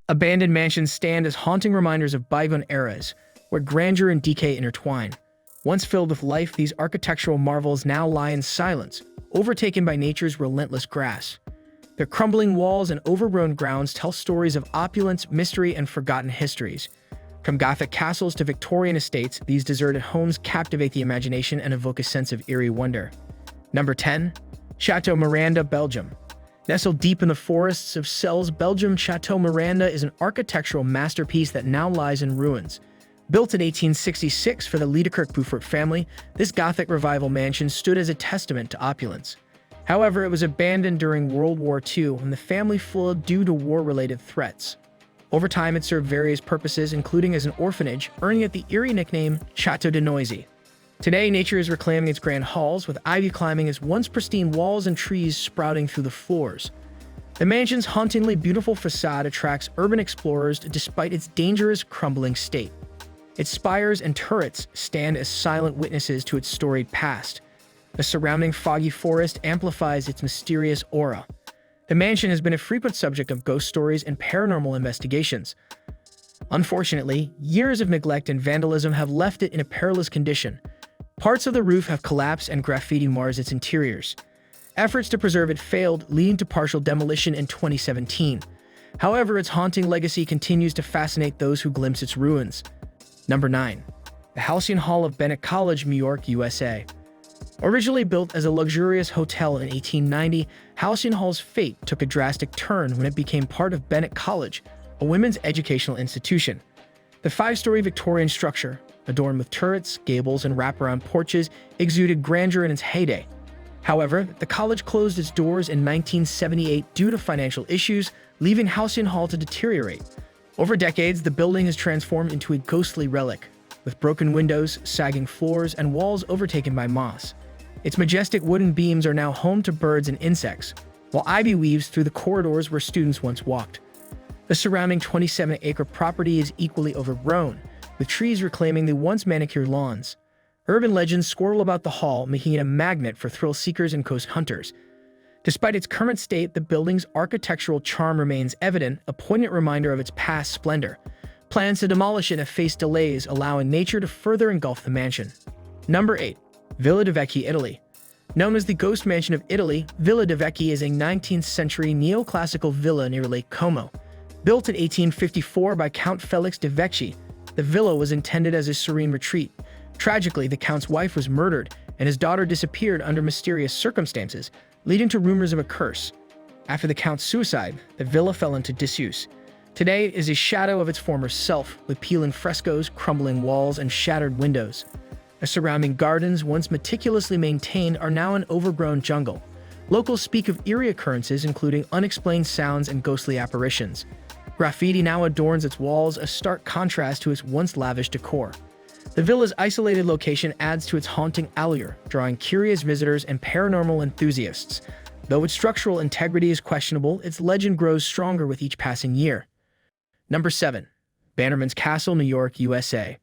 Abandoned mansions stand as haunting reminders of bygone eras, where grandeur and decay intertwine. Once filled with life, these architectural marvels now lie in silence, overtaken by nature's relentless grasp. Their crumbling walls and overgrown grounds tell stories of opulence, mystery, and forgotten histories. From Gothic castles to Victorian estates, these deserted homes captivate the imagination and evoke a sense of eerie wonder. Number 10. Chateau Miranda, Belgium. Nestled deep in the forests of Celles, Belgium, Chateau Miranda is an architectural masterpiece that now lies in ruins. Built in 1866 for the Liedekerk-Beaufort family, this Gothic revival mansion stood as a testament to opulence. However, it was abandoned during World War II when the family fled due to war-related threats. Over time, it served various purposes, including as an orphanage, earning it the eerie nickname Château de Noisy. Today, nature is reclaiming its grand halls, with ivy climbing its once pristine walls and trees sprouting through the floors. The mansion's hauntingly beautiful facade attracts urban explorers despite its dangerous, crumbling state. Its spires and turrets stand as silent witnesses to its storied past. The surrounding foggy forest amplifies its mysterious aura. The mansion has been a frequent subject of ghost stories and paranormal investigations. Unfortunately, years of neglect and vandalism have left it in a perilous condition. Parts of the roof have collapsed and graffiti mars its interiors. Efforts to preserve it failed, leading to partial demolition in 2017. However, its haunting legacy continues to fascinate those who glimpse its ruins. Number 9. The Halcyon Hall of Bennett College, New York, USA. Originally built as a luxurious hotel in 1890, Halcyon Hall's fate took a drastic turn when it became part of Bennett College, a women's educational institution. The five-story Victorian structure, adorned with turrets, gables, and wraparound porches, exuded grandeur in its heyday. However, the college closed its doors in 1978 due to financial issues, leaving Halcyon Hall to deteriorate. Over decades, the building has transformed into a ghostly relic, with broken windows, sagging floors, and walls overtaken by moss. Its majestic wooden beams are now home to birds and insects, while ivy weaves through the corridors where students once walked. The surrounding 27-acre property is equally overgrown, with trees reclaiming the once manicured lawns. Urban legends swirl about the hall, making it a magnet for thrill seekers and coast hunters. Despite its current state, the building's architectural charm remains evident, a poignant reminder of its past splendor. Plans to demolish it have faced delays, allowing nature to further engulf the mansion. Number 8. Villa de Vecchi, Italy. Known as the Ghost Mansion of Italy, Villa de Vecchi is a 19th-century neoclassical villa near Lake Como. Built in 1854 by Count Felix de Vecchi, the villa was intended as a serene retreat. Tragically, the Count's wife was murdered, and his daughter disappeared under mysterious circumstances, leading to rumors of a curse. After the Count's suicide, the villa fell into disuse. Today, it is a shadow of its former self, with peeling frescoes, crumbling walls, and shattered windows. The surrounding gardens, once meticulously maintained, are now an overgrown jungle. Locals speak of eerie occurrences, including unexplained sounds and ghostly apparitions. Graffiti now adorns its walls, a stark contrast to its once lavish decor. The villa's isolated location adds to its haunting allure, drawing curious visitors and paranormal enthusiasts. Though its structural integrity is questionable, its legend grows stronger with each passing year. Number 7. Bannermans Castle, New York, USA.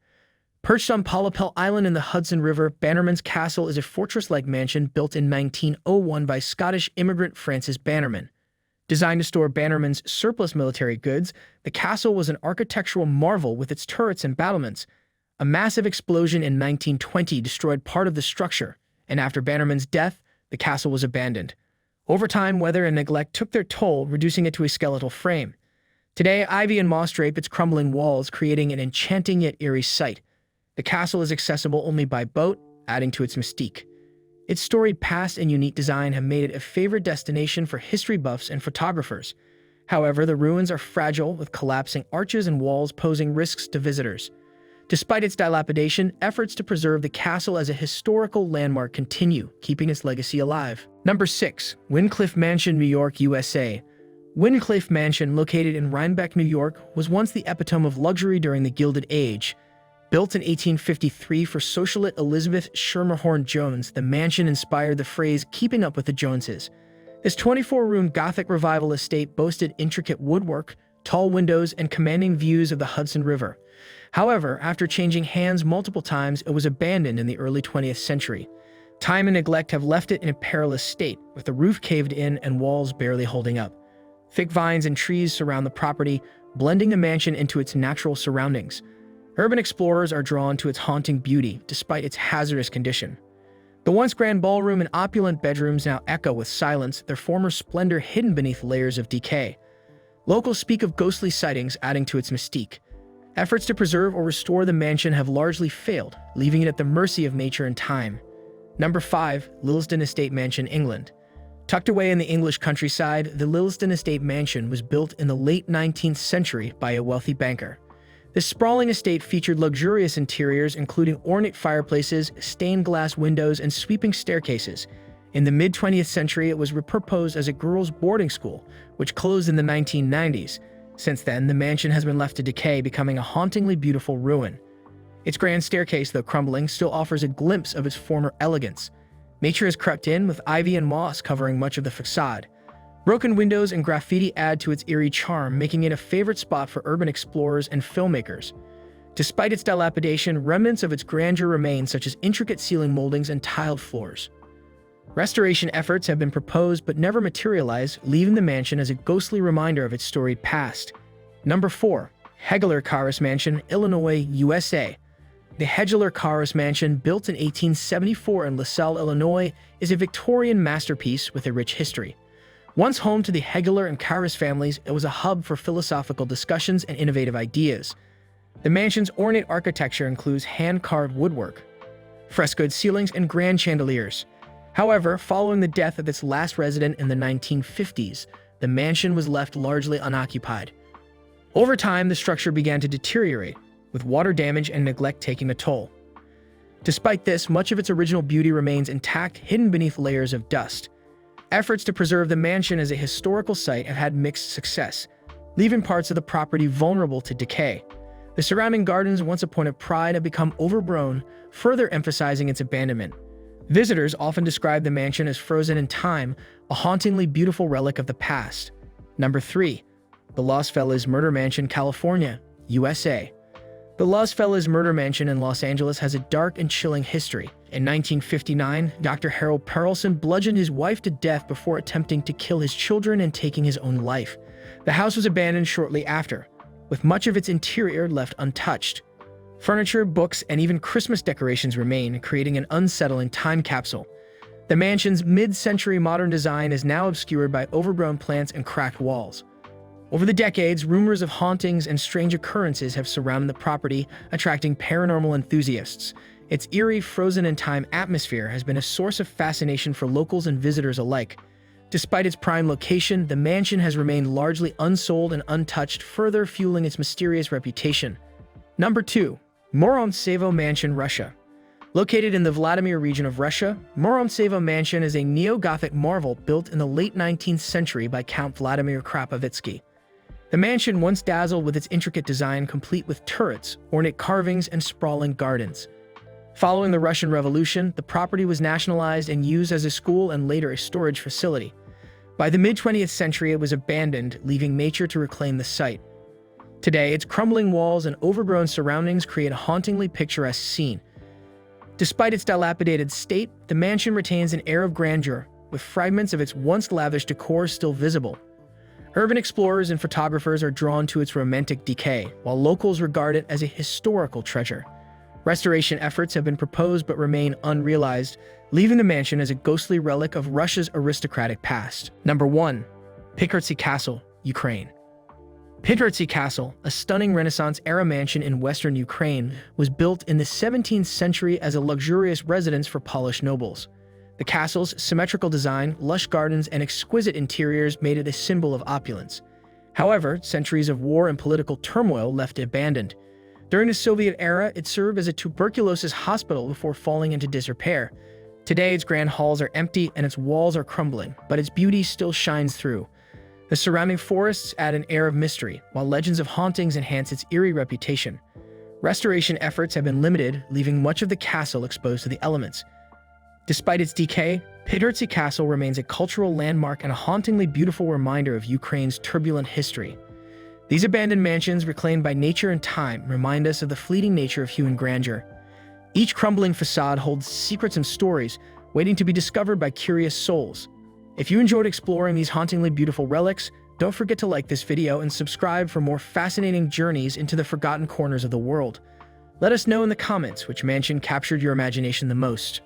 Perched on Polypel Island in the Hudson River, Bannerman's Castle is a fortress-like mansion built in 1901 by Scottish immigrant Francis Bannerman. Designed to store Bannerman's surplus military goods, the castle was an architectural marvel with its turrets and battlements. A massive explosion in 1920 destroyed part of the structure, and after Bannerman's death, the castle was abandoned. Over time, weather and neglect took their toll, reducing it to a skeletal frame. Today, ivy and moss drape its crumbling walls, creating an enchanting yet eerie sight. The castle is accessible only by boat, adding to its mystique. Its storied past and unique design have made it a favorite destination for history buffs and photographers. However, the ruins are fragile, with collapsing arches and walls posing risks to visitors. Despite its dilapidation, efforts to preserve the castle as a historical landmark continue, keeping its legacy alive. Number 6. Windcliffe Mansion, New York, USA. Windcliffe Mansion, located in Rhinebeck, New York, was once the epitome of luxury during the Gilded Age. Built in 1853 for socialite Elizabeth Schermerhorn Jones, the mansion inspired the phrase "keeping up with the Joneses." This 24-room Gothic revival estate boasted intricate woodwork, tall windows, and commanding views of the Hudson River. However, after changing hands multiple times, it was abandoned in the early 20th century. Time and neglect have left it in a perilous state, with the roof caved in and walls barely holding up. Thick vines and trees surround the property, blending the mansion into its natural surroundings. Urban explorers are drawn to its haunting beauty despite its hazardous condition. The once grand ballroom and opulent bedrooms now echo with silence, their former splendor hidden beneath layers of decay. Locals speak of ghostly sightings adding to its mystique. Efforts to preserve or restore the mansion have largely failed, leaving it at the mercy of nature and time. Number 5. Lillesden Estate Mansion, England. Tucked away in the English countryside, the Lillesden Estate Mansion was built in the late 19th century by a wealthy banker. This sprawling estate featured luxurious interiors including ornate fireplaces, stained glass windows, and sweeping staircases. In the mid-20th century, it was repurposed as a girls' boarding school, which closed in the 1990s. Since then, the mansion has been left to decay, becoming a hauntingly beautiful ruin. Its grand staircase, though crumbling, still offers a glimpse of its former elegance. Nature has crept in, with ivy and moss covering much of the facade. Broken windows and graffiti add to its eerie charm, making it a favorite spot for urban explorers and filmmakers. Despite its dilapidation, remnants of its grandeur remain, such as intricate ceiling moldings and tiled floors. Restoration efforts have been proposed but never materialized, leaving the mansion as a ghostly reminder of its storied past. Number 4. Hegeler Carus Mansion, Illinois, USA. The Hegeler Carus Mansion, built in 1874 in LaSalle, Illinois, is a Victorian masterpiece with a rich history. Once home to the Hegeler and Carus families, it was a hub for philosophical discussions and innovative ideas. The mansion's ornate architecture includes hand-carved woodwork, frescoed ceilings, and grand chandeliers. However, following the death of its last resident in the 1950s, the mansion was left largely unoccupied. Over time, the structure began to deteriorate, with water damage and neglect taking a toll. Despite this, much of its original beauty remains intact, hidden beneath layers of dust. Efforts to preserve the mansion as a historical site have had mixed success, leaving parts of the property vulnerable to decay. The surrounding gardens, once a point of pride, have become overgrown, further emphasizing its abandonment. Visitors often describe the mansion as frozen in time, a hauntingly beautiful relic of the past. Number 3. The Los Feliz Murder Mansion, California, USA. The Los Feliz Murder Mansion in Los Angeles has a dark and chilling history. In 1959, Dr. Harold Perelson bludgeoned his wife to death before attempting to kill his children and taking his own life. The house was abandoned shortly after, with much of its interior left untouched. Furniture, books, and even Christmas decorations remain, creating an unsettling time capsule. The mansion's mid-century modern design is now obscured by overgrown plants and cracked walls. Over the decades, rumors of hauntings and strange occurrences have surrounded the property, attracting paranormal enthusiasts. Its eerie, frozen-in-time atmosphere has been a source of fascination for locals and visitors alike. Despite its prime location, the mansion has remained largely unsold and untouched, further fueling its mysterious reputation. Number 2. Moromtsevo Mansion, Russia. Located in the Vladimir region of Russia, Moromtsevo Mansion is a neo-Gothic marvel built in the late 19th century by Count Vladimir Krapovitsky. The mansion once dazzled with its intricate design, complete with turrets, ornate carvings, and sprawling gardens. Following the Russian Revolution, the property was nationalized and used as a school and later a storage facility. By the mid-20th century, it was abandoned, leaving nature to reclaim the site. Today, its crumbling walls and overgrown surroundings create a hauntingly picturesque scene. Despite its dilapidated state, the mansion retains an air of grandeur, with fragments of its once lavish decor still visible. Urban explorers and photographers are drawn to its romantic decay, while locals regard it as a historical treasure. Restoration efforts have been proposed but remain unrealized, leaving the mansion as a ghostly relic of Russia's aristocratic past. Number 1. Pikirtsi Castle, Ukraine. Pikirtsi Castle, a stunning Renaissance-era mansion in western Ukraine, was built in the 17th century as a luxurious residence for Polish nobles. The castle's symmetrical design, lush gardens, and exquisite interiors made it a symbol of opulence. However, centuries of war and political turmoil left it abandoned. During the Soviet era, it served as a tuberculosis hospital before falling into disrepair. Today, its grand halls are empty and its walls are crumbling, but its beauty still shines through. The surrounding forests add an air of mystery, while legends of hauntings enhance its eerie reputation. Restoration efforts have been limited, leaving much of the castle exposed to the elements. Despite its decay, Pikirtsi Castle remains a cultural landmark and a hauntingly beautiful reminder of Ukraine's turbulent history. These abandoned mansions, reclaimed by nature and time, remind us of the fleeting nature of human grandeur. Each crumbling facade holds secrets and stories, waiting to be discovered by curious souls. If you enjoyed exploring these hauntingly beautiful relics, Don't forget to like this video and subscribe for more fascinating journeys into the forgotten corners of the world. Let us know in the comments which mansion captured your imagination the most.